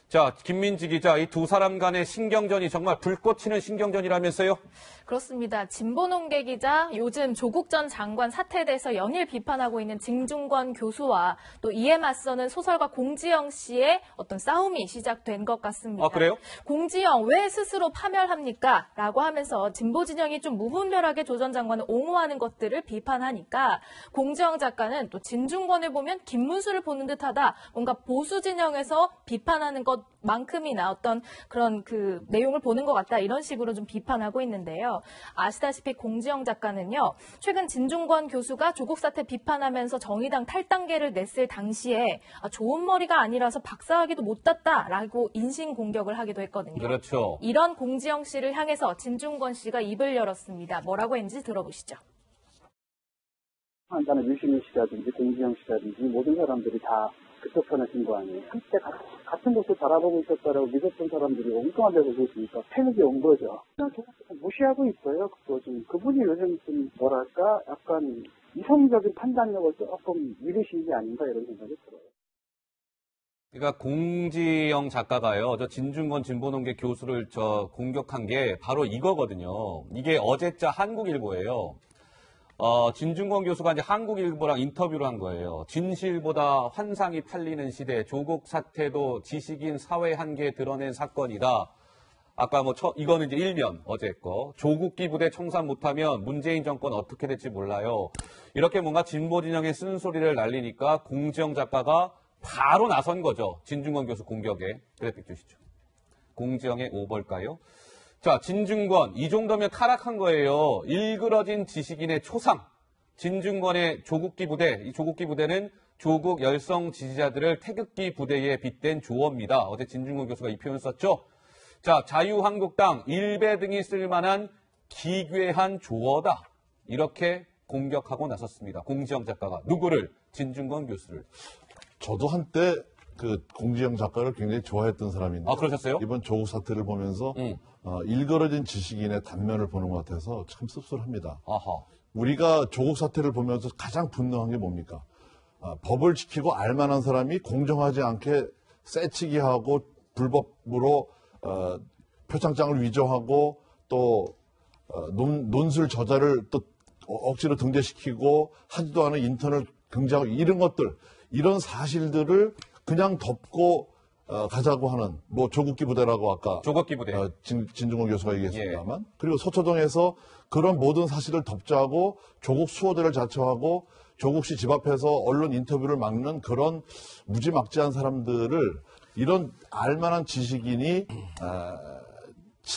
자, 김민지 기자, 이 두 사람 간의 신경전이 정말 불꽃 튀는 신경전이라면서요? 그렇습니다. 진보논개 기자, 요즘 조국 전 장관 사태에 대해서 연일 비판하고 있는 진중권 교수와 또 이에 맞서는 소설가 공지영 씨의 어떤 싸움이 시작된 것 같습니다. 아, 그래요? 공지영 왜 스스로 파멸합니까? 라고 하면서 진보 진영이 좀 무분별하게 조 전 장관을 옹호하는 것들을 비판하니까 공지영 작가는 또 진중권을 보면 김문수를 보는 듯하다. 뭔가 보수 진영에서 비판하는 것만큼이나 어떤 그런 그 내용을 보는 것 같다. 이런 식으로 좀 비판하고 있는데요. 아시다시피 공지영 작가는요. 최근 진중권 교수가 조국 사태 비판하면서 정의당 탈당계를 냈을 당시에 좋은 머리가 아니라서 박사학위도 못 땄다라고 인신공격을 하기도 했거든요. 그렇죠. 이런 공지영 씨를 향해서 진중권 씨가 입을 열었습니다. 뭐라고 했는지 들어보시죠. 한다는 유시민 씨라든지 공지영 씨라든지 모든 사람들이 다 그쪽 편에 진 거 아니에요. 한때 같은 곳을 바라보고 있었다라고 믿었던 사람들이 엉뚱한 데서 보시니까 패닉이 온 거죠. 그냥 무시하고 있어요. 그분이 요즘 좀 뭐랄까 약간 이성적인 판단력을 조금 잃으신 게 아닌가 이런 생각이 들어요. 그러니까 공지영 작가가요, 저 진중권 진보논개 교수를 공격한 게 바로 이거거든요. 이게 어제자 한국일보예요. 진중권 교수가 이제 한국일보랑 인터뷰를 한 거예요. 진실보다 환상이 팔리는 시대, 조국 사태도 지식인 사회 한계에 드러낸 사건이다. 아까 이거는 이제 일면, 어제 거. 조국기 부대 청산 못하면 문재인 정권 어떻게 될지 몰라요. 이렇게 뭔가 진보 진영의 쓴소리를 날리니까 공지영 작가가 바로 나선 거죠. 진중권 교수 공격에. 그래픽 주시죠. 공지영의 오벌까요? 자, 진중권, 이 정도면 타락한 거예요. 일그러진 지식인의 초상. 진중권의 조국기 부대, 이 조국기 부대는 조국 열성 지지자들을 태극기 부대에 빗댄 조어입니다. 어제 진중권 교수가 이 표현을 썼죠. 자, 자유한국당, 일베 등이 쓸만한 기괴한 조어다. 이렇게 공격하고 나섰습니다. 공지영 작가가. 누구를? 진중권 교수를. 저도 한때 그 공지영 작가를 굉장히 좋아했던 사람인데. 아, 그러셨어요? 이번 조국 사태를 보면서 일그러진 지식인의 단면을 보는 것 같아서 참 씁쓸합니다. 아하. 우리가 조국 사태를 보면서 가장 분노한 게 뭡니까? 법을 지키고 알만한 사람이 공정하지 않게 새치기하고 불법으로 표창장을 위조하고 또 논술 저자를 또 억지로 등재시키고 하지도 않은 인턴을 경제하고 이런 것들, 이런 사실들을 그냥 덮고 가자고 하는 조국기 부대라고 아까 조국기 부대 진중권 교수가 얘기했습니다만 그리고 서초동에서 그런 모든 사실을 덮자고 조국 수호대를 자처하고 조국 씨 집 앞에서 언론 인터뷰를 막는 그런 무지막지한 사람들을 이런 알만한 지식인이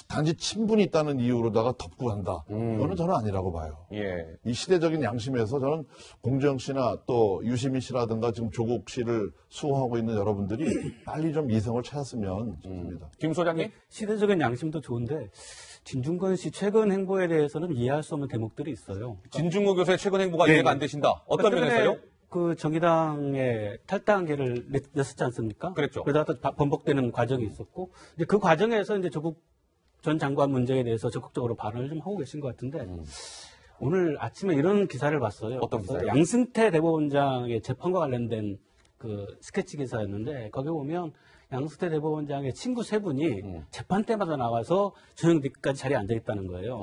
단지 친분이 있다는 이유로다가 덮고 간다. 그거는 저는 아니라고 봐요. 예. 이 시대적인 양심에서 저는 공지영 씨나 또 유시민 씨라든가 지금 조국 씨를 수호하고 있는 여러분들이 빨리 좀 이성을 찾았으면 좋습니다. 김 소장님? 시대적인 양심도 좋은데 진중권 씨 최근 행보에 대해서는 이해할 수 없는 대목들이 있어요. 진중권 교수의 최근 행보가 이해가 안 되신다. 어떤 면에서요? 그 정의당의 탈당계를 냈었지 않습니까? 그랬죠. 그러다가 또 번복되는 과정이 있었고, 이제 그 과정에서 이제 조국 전 장관 문제에 대해서 적극적으로 발언을 좀 하고 계신 것 같은데, 오늘 아침에 이런 기사를 봤어요. 어떤 기사요? 양승태 대법원장의 재판과 관련된 그 스케치 기사였는데, 거기 보면 양승태 대법원장의 친구 세 분이 재판 때마다 나와서 저녁 늦게까지 자리에 앉아 있다는 거예요.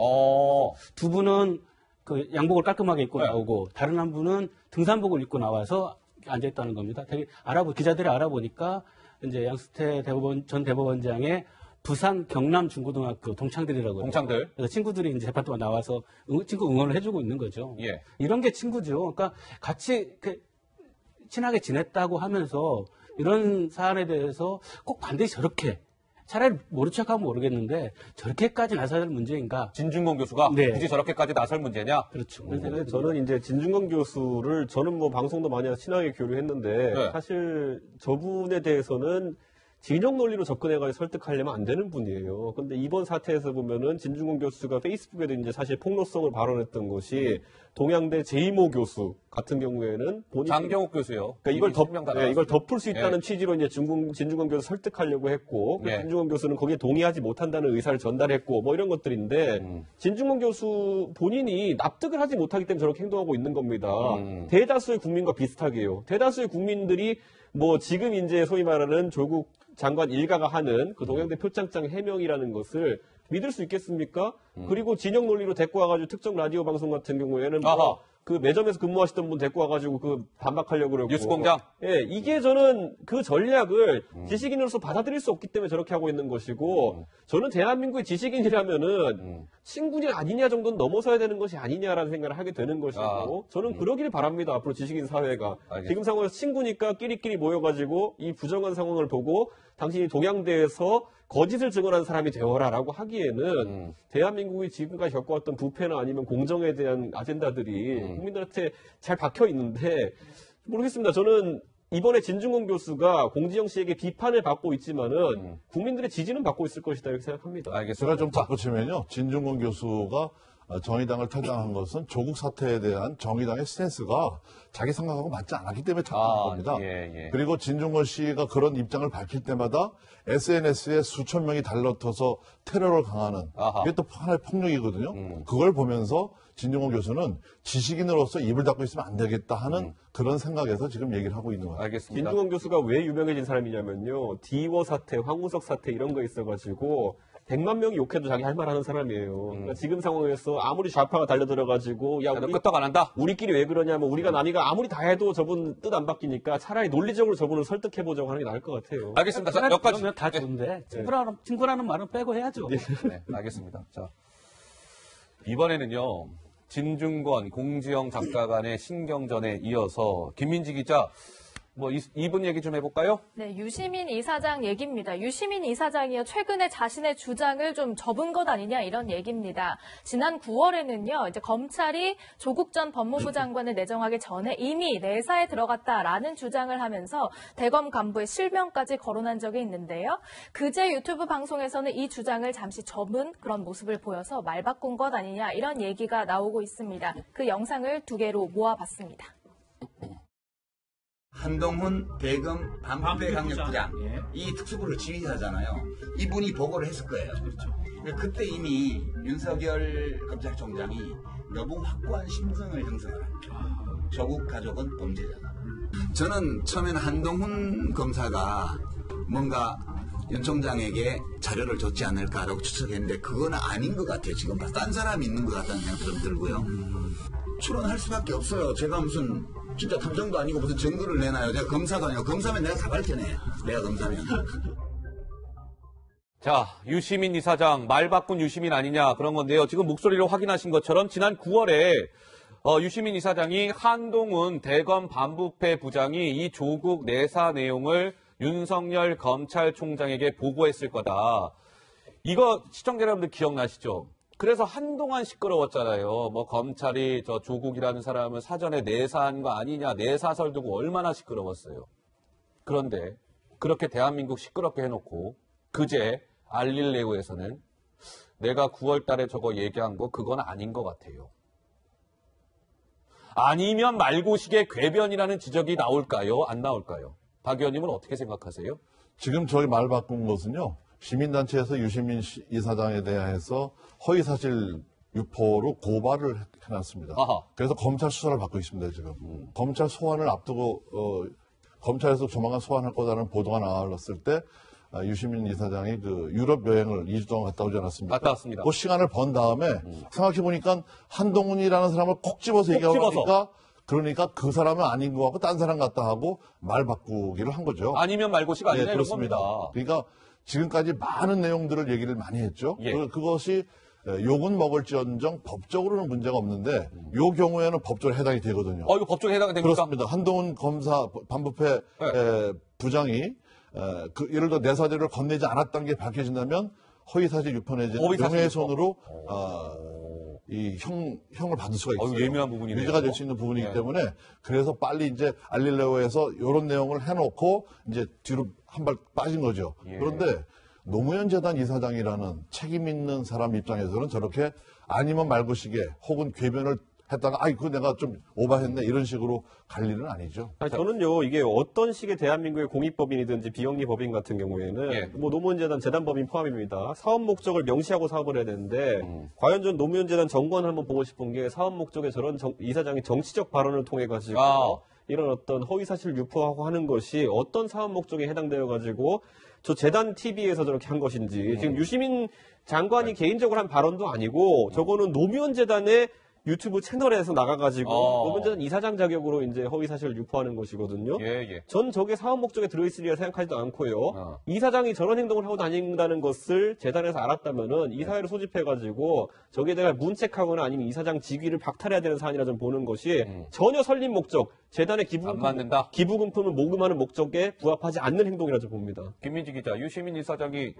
두 분은 그 양복을 깔끔하게 입고 나오고, 다른 한 분은 등산복을 입고 나와서 앉아 있다는 겁니다. 되게 기자들이 알아보니까 이제 양승태 전 대법원장의 부산 경남 중고등학교 동창들이라고요. 동창들. 그래서 친구들이 이제 재판 동안 나와서 친구 응원을 해주고 있는 거죠. 예. 이런 게 친구죠. 그러니까 같이 친하게 지냈다고 하면서 이런 사안에 대해서 꼭 반드시 저렇게, 차라리 모른 척하면 모르겠는데 저렇게까지 나설 문제인가? 진중권 교수가 네. 굳이 저렇게까지 나설 문제냐? 그렇죠. 근데 저는 이제 진중권 교수를 저는 방송도 많이 해서 친하게 교류했는데 네. 사실 저분에 대해서는 진영 논리로 접근해가지고 설득하려면 안 되는 분이에요. 근데 이번 사태에서 보면은 진중권 교수가 페이스북에도 이제 사실 폭로성을 발언했던 것이 동양대 제이모 교수 같은 경우에는 본인 장경욱 교수요. 그러니까 이걸 덮을 수 있다는 취지로 이제 진중권 교수 설득하려고 했고 진중권 교수는 거기에 동의하지 못한다는 의사를 전달했고 이런 것들인데 진중권 교수 본인이 납득을 하지 못하기 때문에 저렇게 행동하고 있는 겁니다. 대다수의 국민과 비슷하게요. 대다수의 국민들이 뭐 지금 이제 소위 말하는 조국 장관 일가가 하는 그 동양대 표창장 해명이라는 것을 믿을 수 있겠습니까? 그리고 진영 논리로 데리고 와가지고 특정 라디오 방송 같은 경우에는 뭐 그 매점에서 근무하시던 분 데리고 와가지고 그 반박하려고 그러고. 뉴스공장? 예, 이게 저는 그 전략을 지식인으로서 받아들일 수 없기 때문에 저렇게 하고 있는 것이고, 저는 대한민국의 지식인이라면은 친구냐 아니냐 정도는 넘어서야 되는 것이 아니냐라는 생각을 하게 되는 것이고, 저는 그러길 바랍니다. 앞으로 지식인 사회가. 알겠습니다. 지금 상황에서 친구니까 끼리끼리 모여가지고 이 부정한 상황을 보고 당신이 동양대에서 거짓을 증언한 사람이 되어라라고 하기에는 대한민국이 지금까지 겪어왔던 부패나 아니면 공정에 대한 아젠다들이 국민들한테 잘 박혀 있는데 모르겠습니다. 저는 이번에 진중권 교수가 공지영 씨에게 비판을 받고 있지만은 국민들의 지지는 받고 있을 것이다 이렇게 생각합니다. 알겠습니다. 제가 좀 덧붙이면요. 진중권 교수가 정의당을 탈당한 것은 조국 사태에 대한 정의당의 스탠스가 자기 생각하고 맞지 않았기 때문에 탈당한 겁니다. 예. 그리고 진중권 씨가 그런 입장을 밝힐 때마다 SNS에 수천 명이 달라붙어서 테러를 강하는 그게 또 하나의 폭력이거든요. 그걸 보면서 진중권 교수는 지식인으로서 입을 닫고 있으면 안 되겠다 하는 그런 생각에서 지금 얘기를 하고 있는 거예요. 알겠습니다. 진중권 교수가 왜 유명해진 사람이냐면요. 디워 사태, 황우석 사태 이런 거 있어가지고 100만 명이 욕해도 자기 할 말 하는 사람이에요. 그러니까 지금 상황에서 아무리 좌파가 달려들어가지고 야 나는 끄떡 안 한다. 우리끼리 왜 그러냐면 우리가 남이가 아무리 다 해도 저분 뜻 안 바뀌니까 차라리 논리적으로 저분을 설득해보자고 하는 게 나을 것 같아요. 알겠습니다. 자, 여기까지. 그러면 다 좋은데 친구라는 말은 빼고 해야죠. 네, 알겠습니다. 자, 이번에는요, 진중권, 공지영 작가 간의 신경전에 이어서 김민지 기자, 뭐 이분 얘기 좀 해볼까요? 네, 유시민 이사장 얘기입니다. 유시민 이사장이요, 최근에 자신의 주장을 좀 접은 것 아니냐 이런 얘기입니다. 지난 9월에는요, 이제 검찰이 조국 전 법무부 장관을 내정하기 전에 이미 내사에 들어갔다라는 주장을 하면서 대검 간부의 실명까지 거론한 적이 있는데요. 그제 유튜브 방송에서는 이 주장을 잠시 접은 그런 모습을 보여서 말 바꾼 것 아니냐 이런 얘기가 나오고 있습니다. 그 영상을 두 개로 모아봤습니다. 한동훈 대검 반부패 강력부장 이 특수부를 지휘하잖아요. 이분이 보고를 했을 거예요. 그때 이미 윤석열 검찰총장이 너무 확고한 심증을 형성을 합니다. 조국 가족은 범죄자다. 저는 처음에는 한동훈 검사가 뭔가 윤 총장에게 자료를 줬지 않을까라고 추측했는데 그건 아닌 것 같아요. 지금 딴 사람이 있는 것 같다는 생각이 좀 들고요. 출연할 수밖에 없어요. 제가 무슨 진짜 탐정도 아니고 무슨 증거를 내놔요. 내가 검사가 아니고 검사면 내가 다 밝혀내. 내가 검사면. 자, 유시민 이사장, 말 바꾼 유시민 아니냐 그런 건데요. 지금 목소리로 확인하신 것처럼 지난 9월에 유시민 이사장이 한동훈 대검 반부패 부장이 이 조국 내사 내용을 윤석열 검찰총장에게 보고했을 거다. 이거 시청자 여러분들 기억나시죠? 그래서 한동안 시끄러웠잖아요. 뭐 검찰이 저 조국이라는 사람을 사전에 내사한 거 아니냐, 내사설 두고 얼마나 시끄러웠어요. 그런데 그렇게 대한민국 시끄럽게 해놓고 그제 알릴레오에서는 내가 9월 달에 저거 얘기한 거 그건 아닌 것 같아요. 아니면 말고식의 궤변이라는 지적이 나올까요? 안 나올까요? 박 의원님은 어떻게 생각하세요? 지금 저희 말 바꾼 것은요. 시민단체에서 유시민 이사장에 대해서 허위사실 유포로 고발을 해놨습니다. 그래서 검찰 수사를 받고 있습니다, 지금. 검찰 소환을 앞두고, 검찰에서 조만간 소환할 거라는 보도가 나왔을 때, 유시민 이사장이 그 유럽 여행을 2주 동안 갔다 오지 않았습니까? 갔다 왔습니다. 그 시간을 번 다음에 생각해보니까 한동훈이라는 사람을 콕 집어서 얘기하니까 그러니까 그 사람은 아닌 것 같고 딴 사람 같다 하고 말 바꾸기를 한 거죠. 아니면 말고식 아니냐 이런 그렇습니다. 겁니다. 그러니까 지금까지 많은 내용들을 얘기를 많이 했죠. 예. 그것이 욕은 먹을지언정 법적으로는 문제가 없는데 요 경우에는 법적으로 해당이 되거든요. 이거 법적에 해당이 됩니까? 그렇습니다. 한동훈 검사 반부패 부장이 예를 들어 내사자료를 건네지 않았다는 게 밝혀진다면 허위사실 유포 내지는 명예훼손으로 이 형을 받을 수가 있어요. 예민한 부분이네요. 유죄가 될 수 있는 부분이기 때문에 그래서 빨리 이제 알릴레오에서 이런 내용을 해놓고 이제 뒤로 한 발 빠진 거죠. 그런데 노무현 재단 이사장이라는 책임 있는 사람 입장에서는 저렇게 아니면 말고식에 혹은 궤변을 했다가 그거 내가 좀 오바했네 이런 식으로 갈 일은 아니죠. 저는요 이게 어떤 식의 대한민국의 공익법인이든지 비영리법인 같은 경우에는 뭐 노무현재단 재단법인 포함입니다. 사업 목적을 명시하고 사업을 해야 되는데 과연 전 노무현재단 정권을 한번 보고 싶은 게 사업 목적에 저런 이사장이 정치적 발언을 통해 가지고 이런 어떤 허위사실 유포하고 하는 것이 어떤 사업 목적에 해당되어 가지고 저 재단 TV에서 저렇게 한 것인지 지금 유시민 장관이 개인적으로 한 발언도 아니고 저거는 노무현 재단의 유튜브 채널에서 나가가지고 노무현 재단 이사장 자격으로 이제 허위사실을 유포하는 것이거든요. 예. 전 저게 사업 목적에 들어있으리라 생각하지도 않고요. 이사장이 저런 행동을 하고 다닌다는 것을 재단에서 알았다면은 이사회를 소집해가지고 저기에 대해 문책하거나 아니면 이사장 직위를 박탈해야 되는 사안이라 좀 보는 것이 전혀 설립 목적, 재단의 안 맞는다. 기부금품을 모금하는 목적에 부합하지 않는 행동이라 좀 봅니다. 김민지 기자, 유시민 이사장이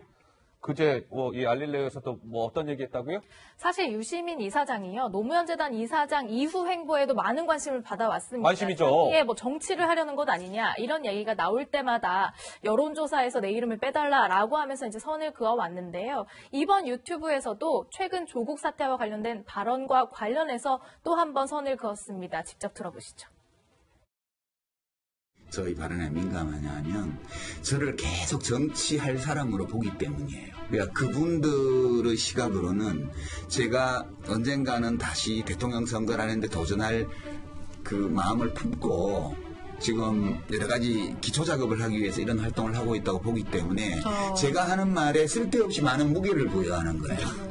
그제 이 알릴레오에서도 뭐 어떤 얘기했다고요? 사실 유시민 이사장이요. 노무현 재단 이사장 이후 행보에도 많은 관심을 받아왔습니다. 관심이죠. 이게 뭐 정치를 하려는 것 아니냐 이런 얘기가 나올 때마다 여론조사에서 내 이름을 빼달라라고 하면서 이제 선을 그어왔는데요. 이번 유튜브에서도 최근 조국 사태와 관련된 발언과 관련해서 또 한 번 선을 그었습니다. 직접 들어보시죠. 저희 발언에 민감하냐 하면 저를 계속 정치할 사람으로 보기 때문이에요. 그러니까 그분들의 시각으로는 제가 언젠가는 다시 대통령 선거를 하는데 도전할 그 마음을 품고 지금 여러 가지 기초 작업을 하기 위해서 이런 활동을 하고 있다고 보기 때문에 제가 하는 말에 쓸데없이 많은 무게를 부여하는 거예요.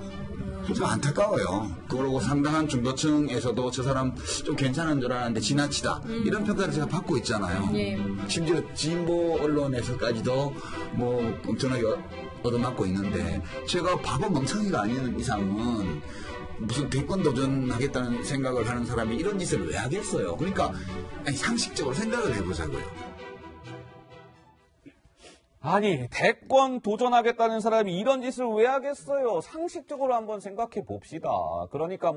좀 안타까워요. 그러고 상당한 중도층에서도 저 사람 좀 괜찮은 줄 알았는데 지나치다. 이런 평가를 제가 받고 있잖아요. 심지어 진보 언론에서까지도 뭐 엄청나게 얻어맞고 있는데 제가 바보 멍청이가 아닌 이상은 무슨 대권 도전하겠다는 생각을 하는 사람이 이런 짓을 왜 하겠어요. 그러니까 상식적으로 생각을 해보자고요. 아니, 대권 도전하겠다는 사람이 이런 짓을 왜 하겠어요? 상식적으로 한번 생각해 봅시다. 그러니까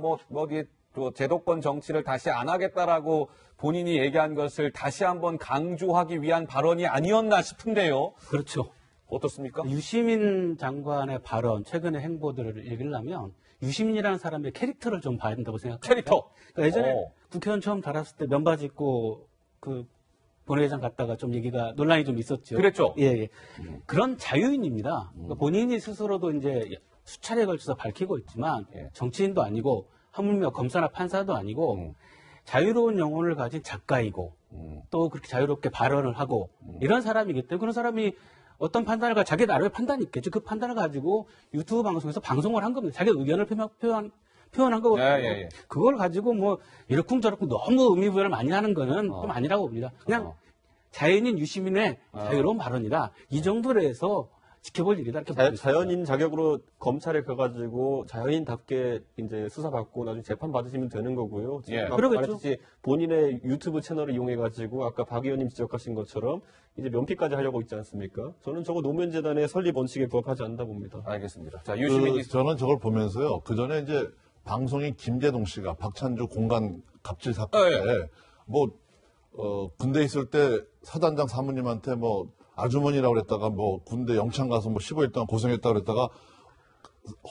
제도권 정치를 다시 안 하겠다라고 본인이 얘기한 것을 다시 한번 강조하기 위한 발언이 아니었나 싶은데요. 그렇죠. 어떻습니까? 유시민 장관의 발언, 최근의 행보들을 읽으려면 유시민이라는 사람의 캐릭터를 좀 봐야 된다고 생각합니다. 캐릭터. 그러니까 예전에 국회의원 처음 달았을 때 면바지 입고 본회의장 갔다가 좀 얘기가 논란이 좀 있었죠. 그랬죠. 예. 그런 자유인입니다. 그러니까 본인이 스스로도 이제 수차례에 걸쳐서 밝히고 있지만 정치인도 아니고 하물며 검사나 판사도 아니고 자유로운 영혼을 가진 작가이고 또 그렇게 자유롭게 발언을 하고 이런 사람이기 때문에 그런 사람이 어떤 판단을 가지고 자기 나름의 판단이 있겠죠. 그 판단을 가지고 유튜브 방송에서 방송을 한 겁니다. 자기 의견을 표현한 거거든요. 예. 그걸 가지고 뭐 이러쿵저러쿵 너무 의미부여를 많이 하는 거는 좀 아니라고 봅니다. 그냥 자연인 유시민의 자유로운 발언이다. 이 정도로 해서 지켜볼 일이다. 이렇게 자연인 자격으로 검찰에 가가지고 자연인답게 이제 수사받고 나중에 재판 받으시면 되는 거고요. 예. 그러겠죠. 본인의 유튜브 채널을 이용해가지고 아까 박 의원님 지적하신 것처럼 이제 면피까지 하려고 있지 않습니까? 저는 저거 노무현재단의 설립 원칙에 부합하지 않다 봅니다. 알겠습니다. 자, 유시민 저는 저걸 보면서요. 그 전에 이제 방송인 김재동 씨가 박찬주 공간 갑질 사건 때 군대 있을 때 사단장 사모님한테 아주머니라고 그랬다가 군대 영창 가서 15일 동안 고생했다고 그랬다가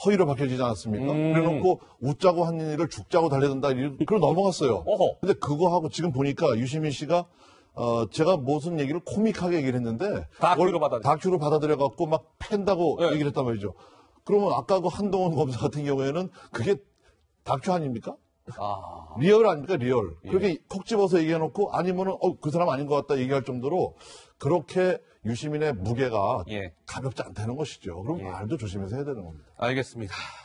허위로 밝혀지지 않았습니까? 그래놓고 웃자고 한 일을 죽자고 달래든다. 그걸 넘어갔어요. 근데 그거하고 지금 보니까 유시민 씨가 제가 무슨 얘기를 코믹하게 얘기를 했는데 다큐로 받아들여갖고 막 팬다고 얘기를 했단 말이죠. 그러면 아까 그 한동훈 검사 같은 경우에는 그게 다큐 아닙니까? 리얼 아닙니까? 리얼. 그렇게 콕 집어서 얘기해놓고 아니면은 그 사람 아닌 것 같다 얘기할 정도로 그렇게 유시민의 무게가 가볍지 않다는 것이죠. 그럼 말도 조심해서 해야 되는 겁니다. 알겠습니다.